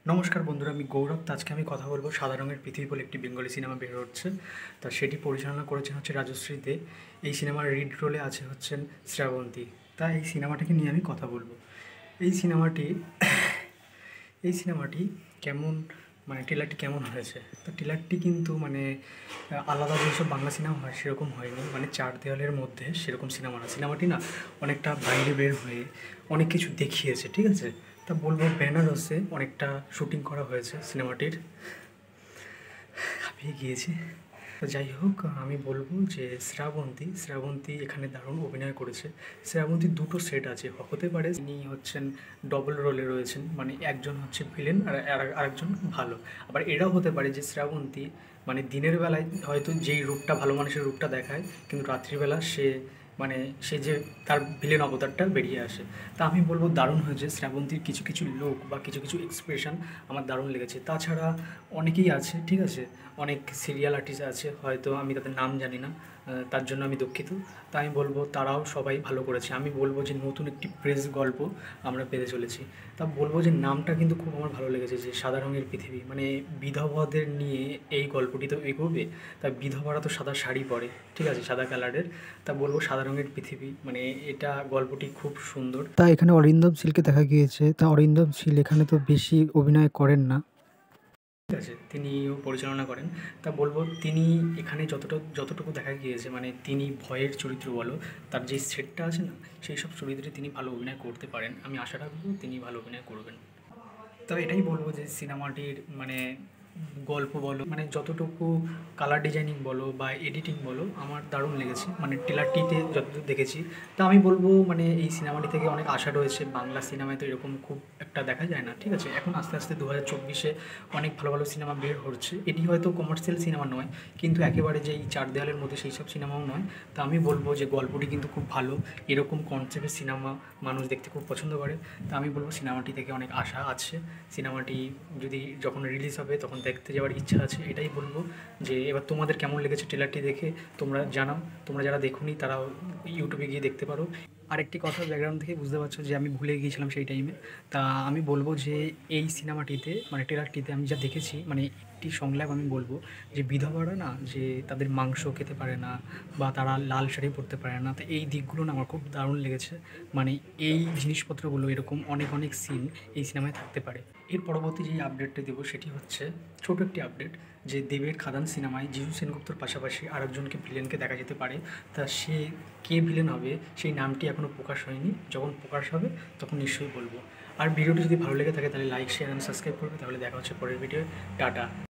নমস্কার বন্ধুরা, আমি গৌরব। তো আজকে আমি কথা বলবো সাদা রঙের পৃথিবী বলে একটি বেঙ্গলি সিনেমা বের হচ্ছে। তা সেটি পরিচালনা করেছেন হচ্ছে রাজশ্রী দে। এই সিনেমার লিড রোলে আছে হচ্ছেন শ্রাবন্তী। তা এই সিনেমাটাকে নিয়ে আমি কথা বলবো। এই সিনেমাটি এই সিনেমাটি কেমন, মানে ট্রেলারটি কেমন হয়েছে। তো ট্রেলারটি কিন্তু মানে আলাদা যেসব বাংলা সিনেমা হয় সেরকম হয়নি, মানে চার দেওয়ালের মধ্যে সেরকম সিনেমা না। সিনেমাটি না অনেকটা বাইরে বের হয়ে অনেক কিছু দেখিয়েছে, ঠিক আছে। তা বলবো বেনারসে অনেকটা শুটিং করা হয়েছে সিনেমাটির। হাঁপিয়ে গিয়েছি। তো যাই হোক, আমি বলবো যে শ্রাবন্তী এখানে দারুণ অভিনয় করেছে। শ্রাবন্তীর দুটো সেট আছে, হতে পারে তিনি হচ্ছেন ডবল রোলে রয়েছেন, মানে একজন হচ্ছে ভিলেন আর আরেকজন ভালো। আবার এটাও হতে পারে যে শ্রাবন্তী মানে দিনের বেলায় হয়তো যেই রূপটা ভালো মানুষের রূপটা দেখায়, কিন্তু রাত্রিবেলা সে মানে সে যে তার ভিলেন অবতারটা বেরিয়ে আসে। তা আমি বলবো দারুণ হয়েছে। শ্রাবন্তীর কিছু কিছু লুক বা কিছু কিছু এক্সপ্রেশন আমার দারুণ লেগেছে। তাছাড়া অনেকেই আছে, ঠিক আছে, অনেক সিরিয়াল আর্টিস্ট আছে, হয়তো আমি তাদের নাম জানি না, তার জন্য আমি দুঃখিত। তা আমি বলবো তারাও সবাই ভালো করেছে। আমি বলবো যে নতুন একটি প্রেস গল্প আমরা পেতে চলেছি। তা বলবো যে নামটা কিন্তু খুব আমার ভালো লেগেছে, যে সাদা রঙের পৃথিবী, মানে বিধবাদের নিয়ে এই গল্পটি তো এগোবে। তা বিধবারা তো সাদা শাড়ি পরে, ঠিক আছে, সাদা কালারের। তা বলবো সাদা রঙের পৃথিবী, মানে এটা গল্পটি খুব সুন্দর। তা এখানে অরিন্দম শীলকে দেখা গিয়েছে। তা অরিন্দম শীল এখানে তো বেশি অভিনয় করেন না, ঠিক আছে, তিনিও পরিচালনা করেন। তা বলবো তিনি এখানে যতটুকু দেখা গিয়েছে, মানে তিনি ভয়ের চরিত্র বলো, তার যে সেটটা আছে না, সেই সব চরিত্রে তিনি ভালো অভিনয় করতে পারেন। আমি আশা রাখবো তিনি ভালো অভিনয় করবেন। তো এটাই বলবো যে সিনেমাটির মানে গল্প বলো, মানে যতটুকু কালার ডিজাইনিং বলো বা এডিটিং বলো, আমার দারুণ লেগেছে, মানে ট্রেলারটিতে যতদূর দেখেছি। তা আমি বলবো মানে এই সিনেমাটি থেকে অনেক আশা রয়েছে। বাংলা সিনেমায় তো এরকম খুব একটা দেখা যায় না, ঠিক আছে। এখন আস্তে আস্তে 2024-এ অনেক ভালো ভালো সিনেমা বের হচ্ছে। এটি হয়তো কমার্শিয়াল সিনেমা নয়, কিন্তু একেবারে যে এই চার দেওয়ালের মধ্যে সেই সব সিনেমাও নয়। তা আমি বলবো যে গল্পটি কিন্তু খুব ভালো। এরকম কনসেপ্টের সিনেমা মানুষ দেখতে খুব পছন্দ করে। তা আমি বলবো সিনেমাটি থেকে অনেক আশা আছে। সিনেমাটি যদি যখন রিলিজ হবে তখন দেখতে যাওয়ার ইচ্ছা আছে। এটাই বলবো যে এবার তোমাদের কেমন লেগেছে ট্রেলারটি দেখে তোমরা জানাও। তোমরা যারা দেখোনি তারাও ইউটিউবে গিয়ে দেখতে পারো। আরেকটি কথা ব্যাকগ্রাউন্ড থেকে বুঝতে পারছো যে আমি ভুলে গিয়েছিলাম সেই টাইমে। তা আমি বলবো যে এই সিনেমাটিতে মানে ট্রেলারটিতে আমি যা দেখেছি, মানে একটি সংলাপ আমি বলবো যে বিধবারা না, যে তাদের মাংস খেতে পারে না বা তারা লাল শাড়ি পরতে পারে না। তো এই দিকগুলো না আমার খুব দারুণ লেগেছে। মানে এই জিনিসপত্রগুলো এরকম অনেক অনেক সিন এই সিনেমায় থাকতে পারে। এর পরবর্তী যে আপডেটটা দেবো সেটি হচ্ছে ছোট একটি আপডেট, যে দেবের খাদান সিনেমায় জিজু সেনগুপ্তর পাশাপাশি আরেকজনকে ভিলেনকে দেখা যেতে পারে। তা সে কে ভিলেন হবে সেই নামটি এখনও প্রকাশ হয়নি। যখন প্রকাশ হবে তখন নিশ্চয়ই বলবো। আর ভিডিওটি যদি ভালো লেগে থাকে তাহলে লাইক, শেয়ার অ্যান্ড সাবস্ক্রাইব করবে। তাহলে দেখা হচ্ছে পরের ভিডিও। টাটা।